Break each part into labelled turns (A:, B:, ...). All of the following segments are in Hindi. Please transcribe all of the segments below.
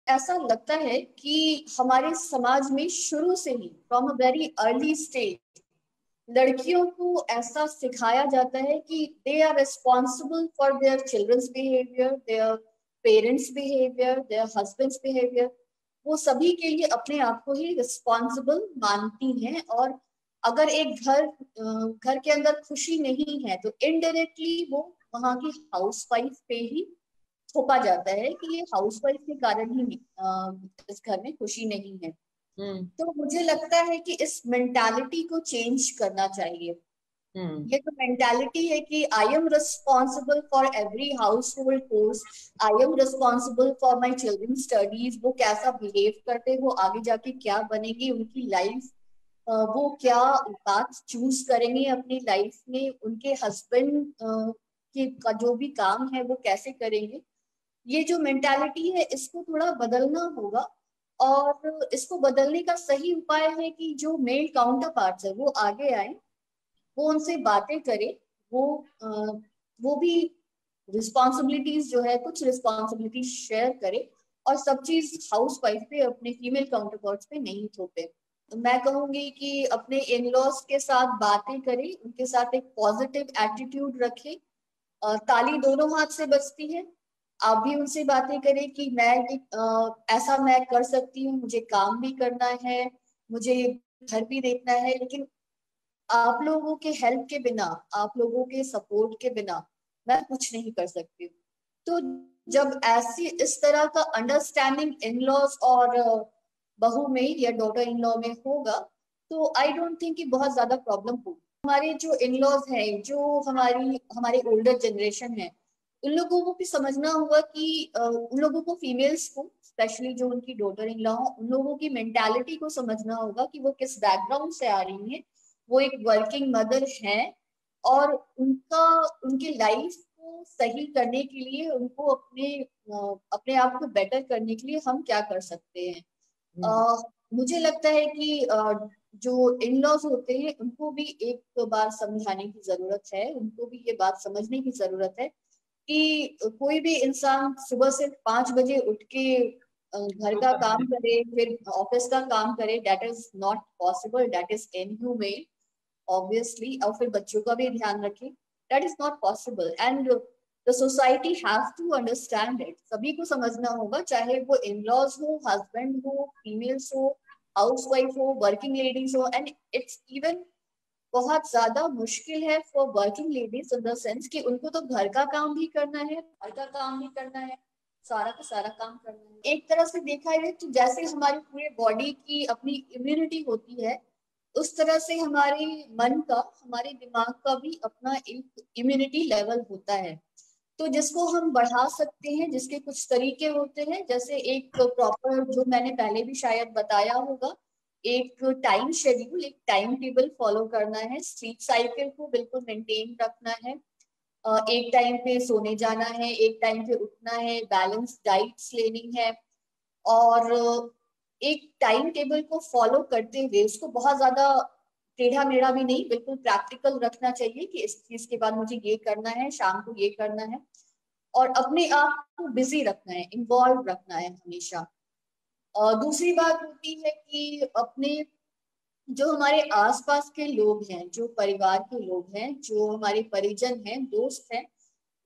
A: ऐसा लगता है कि हमारे समाज में शुरू से ही from a very early stage लड़कियों को ऐसा सिखाया जाता है कि they are responsible for their children's behaviour, their parents behaviour, their husbands behaviour. वो सभी के लिए अपने आप को ही रिस्पॉन्सिबल मानती हैं। और अगर एक घर के अंदर खुशी नहीं है तो इनडायरेक्टली वो वहां की हाउसवाइफ पे ही थोपा जाता है कि ये हाउसवाइफ के कारण ही इस घर में खुशी नहीं है।
B: हम्म।
A: तो मुझे लगता है कि इस मेंटालिटी को चेंज करना चाहिए।
B: हम्म।
A: ये जो मेंटालिटी है कि I am responsible for every house hold course, I am responsible for my children studies, वो कैसा बिहेव करते, वो आगे जाके क्या बनेगी उनकी लाइफ, वो क्या बात चूज करेंगे अपनी लाइफ में, उनके हस्बैंड के का जो भी काम है वो कैसे करेंगे। ये जो मेंटालिटी है इसको थोड़ा बदलना होगा। और इसको बदलने का सही उपाय है कि जो मेल काउंटर पार्ट्स है वो आगे आए, वो उनसे बातें करे, वो अ, वो भी रिस्पॉन्सिबिलिटीज जो है कुछ रिस्पॉन्सिबिलिटीज शेयर करे और सब चीज हाउस वाइफ पे अपने फीमेल काउंटर पार्ट्स पे नहीं थोपे। तो मैं कहूंगी कि अपने इन लॉज के साथ बातें करें, उनके साथ एक पॉजिटिव एटीट्यूड रखें। ताली दोनों हाथ से बजती है। आप भी उनसे बातें करें कि मैं ये ऐसा मैं कर सकती हूँ, मुझे काम भी करना है, मुझे घर भी देखना है, लेकिन आप लोगों के हेल्प के बिना, आप लोगों के सपोर्ट के बिना मैं कुछ नहीं कर सकती हूँ। तो जब ऐसी इस तरह का अंडरस्टैंडिंग इन लॉज और बहू में या डॉटर इन लॉ में होगा तो आई डोंट थिंक कि बहुत ज्यादा प्रॉब्लम होगी। हमारे जो इन लॉज है, जो हमारे ओल्डर जनरेशन है, उन लोगों को भी समझना होगा कि उन लोगों को, फीमेल्स को स्पेशली, जो उनकी डॉटर इन लॉ, उन लोगों की मेंटालिटी को समझना होगा कि वो किस बैकग्राउंड से आ रही हैं। वो एक वर्किंग मदर है और उनकी लाइफ को सही करने के लिए, उनको अपने आप को बेटर करने के लिए हम क्या कर सकते हैं।
B: हम्म।
A: मुझे लगता है कि जो इन लॉज होते हैं उनको भी एक बार समझाने की जरूरत है, उनको भी ये बात समझने की जरूरत है कि कोई भी इंसान सुबह से 5 बजे उठ के घर
B: वो
A: का
B: कर
A: काम
B: रहे
A: करे, फिर ऑफिस का काम करे, that is not possible, that is inhuman obviously. और फिर बच्चों का भी ध्यान रखें, that is not possible. And the society have to understand it. सभी को समझना होगा, चाहे वो इन लॉज हो, हस्बैंड हो, फीमेल्स हो, हाउस वाइफ हो, वर्किंग लेडीज हो। एंड इट्स इवन बहुत ज्यादा मुश्किल है for working ladies in the sense कि उनको तो घर का काम भी करना है, घर का काम भी करना है, सारा का सारा काम करना है। एक तरह से देखा जाए तो जैसे हमारी पूरे बॉडी की अपनी इम्यूनिटी होती है, उस तरह से हमारे मन का, हमारे दिमाग का भी अपना एक इम्यूनिटी लेवल होता है। तो जिसको हम बढ़ा सकते हैं, जिसके कुछ तरीके होते हैं, जैसे एक प्रॉपर, जो मैंने पहले भी शायद बताया होगा, एक टाइम शेड्यूल, एक टाइम टेबल फॉलो करना है, स्लीप साइकिल को बिल्कुल मेंटेन रखना है, एक टाइम पे सोने जाना है, एक टाइम पे उठना है, बैलेंस डाइट्स लेनी है। और एक टाइम टेबल को फॉलो करते हुए उसको बहुत ज्यादा टेढ़ा मेढ़ा भी नहीं, बिल्कुल प्रैक्टिकल रखना चाहिए कि इस चीज के बाद मुझे ये करना है, शाम को ये करना है। और अपने आप को बिजी रखना है, इन्वॉल्व रखना है हमेशा। और दूसरी बात होती है कि अपने जो हमारे आसपास के लोग हैं, जो परिवार के लोग हैं, जो हमारे परिजन हैं, दोस्त हैं,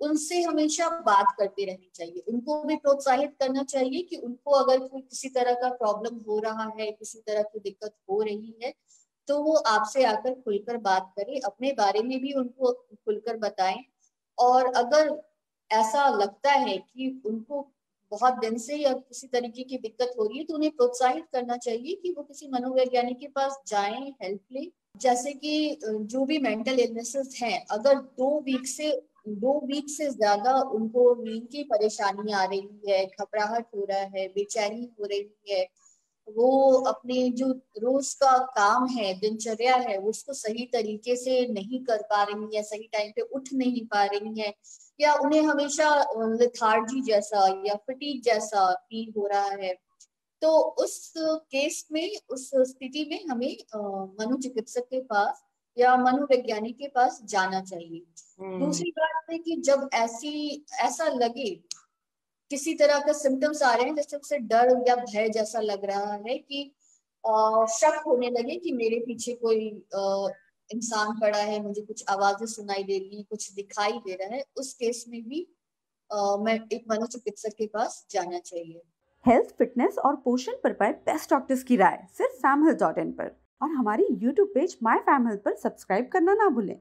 A: उनसे हमेशा बात करते रहनी चाहिए। उनको भी प्रोत्साहित करना चाहिए कि उनको अगर कोई किसी तरह का प्रॉब्लम हो रहा है, किसी तरह की दिक्कत हो रही है, तो वो आपसे आकर खुलकर बात करें, अपने बारे में भी उनको खुलकर बताएं। और अगर ऐसा लगता है कि उनको बहुत दिन से या किसी तरीके की दिक्कत हो रही है तो उन्हें प्रोत्साहित करना चाहिए कि वो किसी मनोवैज्ञानिक के पास जाएं, हेल्प लें। जैसे कि जो भी मेंटल इलनेसेस हैं, अगर 2 वीक से ज्यादा उनको नींद की परेशानी आ रही है, घबराहट हो रहा है, बेचैनी हो रही है, वो अपने जो रोज का काम है, दिनचर्या है, उसको सही तरीके से नहीं कर पा रही है, सही टाइम पे उठ नहीं पा रही है, या उन्हें हमेशा लेथार्जी जैसा या फटीग जैसा फील हो रहा है, तो उस केस में, उस स्थिति में हमें मनोचिकित्सक के पास या मनोवैज्ञानिक के पास जाना चाहिए।
B: हम्म।
A: दूसरी बात है कि जब ऐसा लगे किसी तरह का सिम्टम्स आ रहे हैं जैसे उसे डर या भय जैसा लग रहा है कि शक होने लगे कि मेरे पीछे कोई इंसान खड़ा है, मुझे कुछ आवाजें सुनाई दे रही हैं, कुछ दिखाई दे रहा है, उस केस में भी मैं एक मनोचिकित्सक के पास जाना चाहिए।
B: हेल्थ, फिटनेस और पोषण पर पाए बेस्ट डॉक्टर्स की राय सिर्फ famhealth.in पर, और हमारी YouTube page my fam health पर सब्सक्राइब करना ना भूलें।